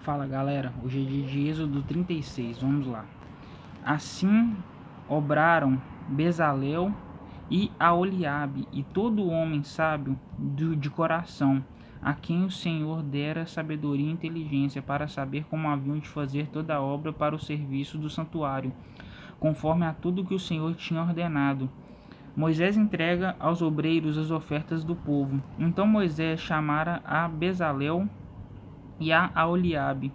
Fala galera, hoje é dia de Êxodo 36, vamos lá. Assim obraram Bezalel e Aholiabe e todo homem sábio de coração, a quem o Senhor dera sabedoria e inteligência para saber como haviam de fazer toda a obra para o serviço do santuário, conforme a tudo que o Senhor tinha ordenado. Moisés entrega aos obreiros as ofertas do povo. Então Moisés chamara a Bezalel e a Aholiabe,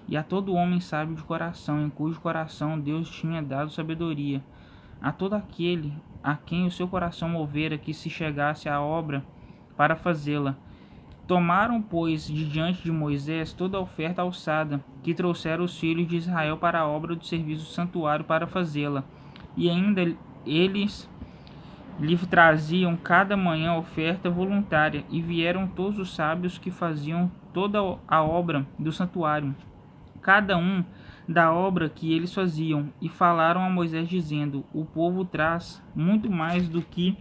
e a todo homem sábio de coração, em cujo coração Deus tinha dado sabedoria, a todo aquele a quem o seu coração movera que se chegasse à obra para fazê-la. Tomaram, pois, de diante de Moisés toda a oferta alçada, que trouxeram os filhos de Israel para a obra do serviço do santuário para fazê-la. E ainda eles lhe traziam cada manhã oferta voluntária, e vieram todos os sábios que faziam toda a obra do santuário, cada um da obra que eles faziam, e falaram a Moisés dizendo: o povo traz muito mais do que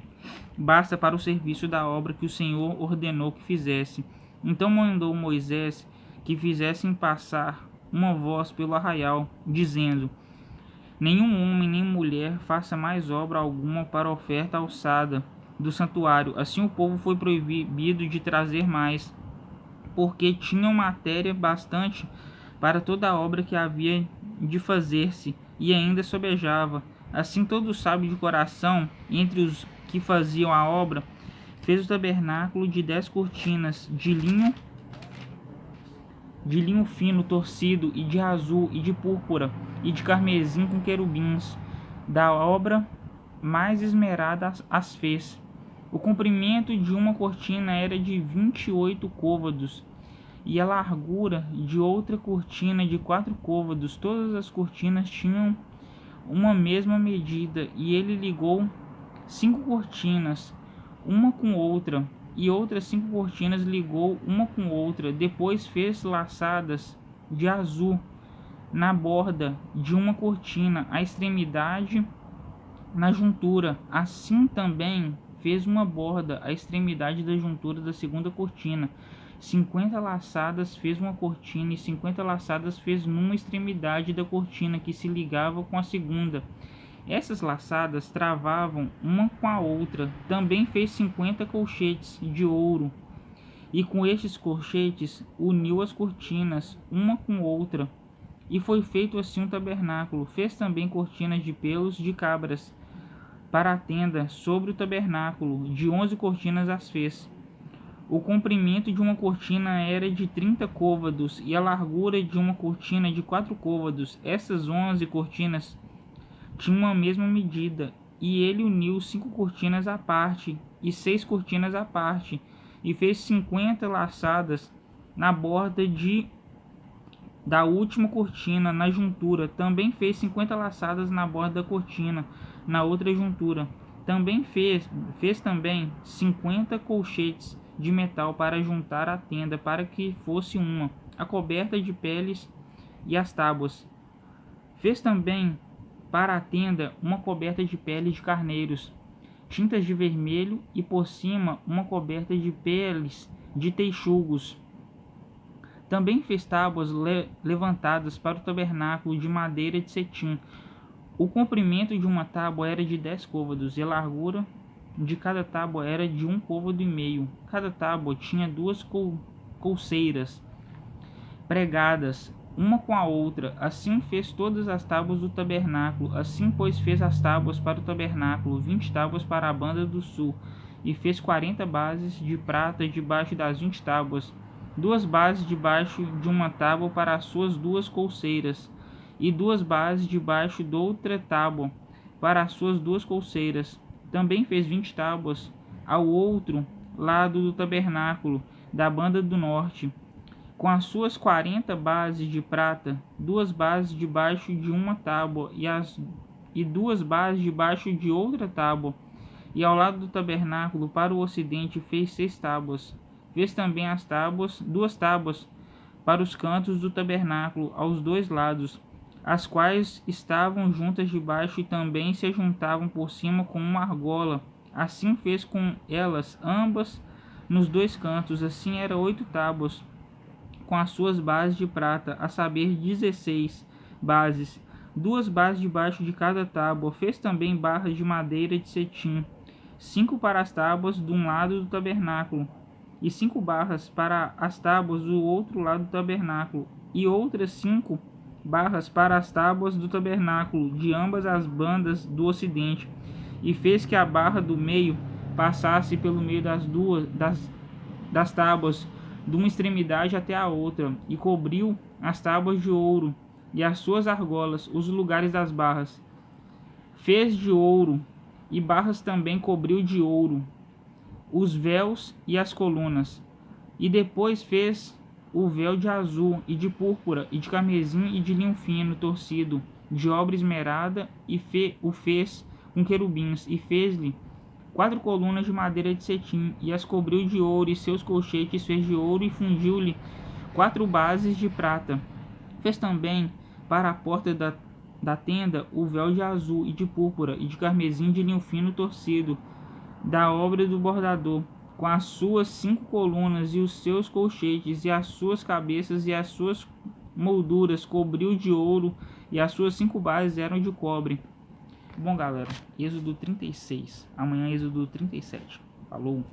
basta para o serviço da obra que o Senhor ordenou que fizesse. Então mandou Moisés que fizessem passar uma voz pelo arraial, dizendo: nenhum homem nem mulher faça mais obra alguma para a oferta alçada do santuário. Assim o povo foi proibido de trazer mais, porque tinham matéria bastante para toda a obra que havia de fazer-se, e ainda sobejava. Assim todo sábio de coração, entre os que faziam a obra, fez o tabernáculo de 10 cortinas de linho fino torcido, e de azul, e de púrpura, e de carmesim com querubins. Da obra mais esmerada as fez. O comprimento de uma cortina era de 28 côvados, e a largura de outra cortina de 4 côvados. Todas as cortinas tinham uma mesma medida, e ele ligou 5 cortinas, uma com outra, e outras 5 cortinas ligou uma com outra. Depois fez laçadas de azul na borda de uma cortina, à extremidade na juntura. Assim também fez uma borda à extremidade da juntura da segunda cortina. 50 laçadas fez uma cortina, e 50 laçadas fez numa extremidade da cortina que se ligava com a segunda. Essas laçadas travavam uma com a outra. Também fez 50 colchetes de ouro, e com estes colchetes uniu as cortinas uma com outra. E foi feito assim um tabernáculo. Fez também cortinas de pelos de cabras para a tenda sobre o tabernáculo. De 11 cortinas as fez. O comprimento de uma cortina era de 30 côvados, e a largura de uma cortina de 4 côvados. Essas 11 cortinas tinham a mesma medida, e ele uniu 5 cortinas à parte e 6 cortinas à parte, e fez 50 laçadas na borda da última cortina, na juntura. Também fez 50 laçadas na borda da cortina, na outra juntura. Também fez também 50 colchetes de metal para juntar a tenda, para que fosse uma, a coberta de peles e as tábuas. Fez também para a tenda uma coberta de peles de carneiros, tintas de vermelho, e por cima uma coberta de peles de texugos. Também fez tábuas levantadas para o tabernáculo de madeira de cetim. O comprimento de uma tábua era de 10 côvados, e a largura de cada tábua era de 1 côvado e meio. Cada tábua tinha 2 colseiras pregadas uma com a outra. Assim fez todas as tábuas do tabernáculo. Assim, pois, fez as tábuas para o tabernáculo, 20 tábuas para a banda do sul, e fez 40 bases de prata debaixo das 20 tábuas, 2 bases debaixo de uma tábua para as suas 2 colseiras, e 2 bases debaixo de outra tábua para as suas 2 colseiras. Também fez 20 tábuas ao outro lado do tabernáculo, da banda do norte, com as suas 40 bases de prata, 2 bases debaixo de uma tábua, e 2 bases debaixo de outra tábua. E ao lado do tabernáculo, para o ocidente, fez 6 tábuas. Fez também as tábuas, 2 tábuas para os cantos do tabernáculo, aos 2 lados, as quais estavam juntas debaixo, e também se juntavam por cima com uma argola. Assim fez com elas ambas nos 2 cantos. Assim eram 8 tábuas com as suas bases de prata, a saber, 16 bases, 2 bases debaixo de cada tábua. Fez também barras de madeira de cetim, 5 para as tábuas de um lado do tabernáculo, e 5 barras para as tábuas do outro lado do tabernáculo, e outras 5 barras para as tábuas do tabernáculo de ambas as bandas do ocidente. E fez que a barra do meio passasse pelo meio das tábuas, de uma extremidade até a outra, e cobriu as tábuas de ouro e as suas argolas, os lugares das barras. Fez de ouro, e barras também cobriu de ouro os véus e as colunas. E depois fez o véu de azul, e de púrpura, e de carmesim, e de linho fino torcido, de obra esmerada, e o fez com querubins, e fez-lhe 4 colunas de madeira de cetim, e as cobriu de ouro, e seus colchetes fez de ouro, e fundiu-lhe 4 bases de prata. Fez também para a porta da tenda o véu de azul, e de púrpura, e de carmesim, de linho fino torcido, da obra do bordador, com as suas 5 colunas, e os seus colchetes, e as suas cabeças, e as suas molduras cobriu de ouro, e as suas 5 bases eram de cobre. Bom, galera, Êxodo 36. Amanhã, Êxodo 37. Falou!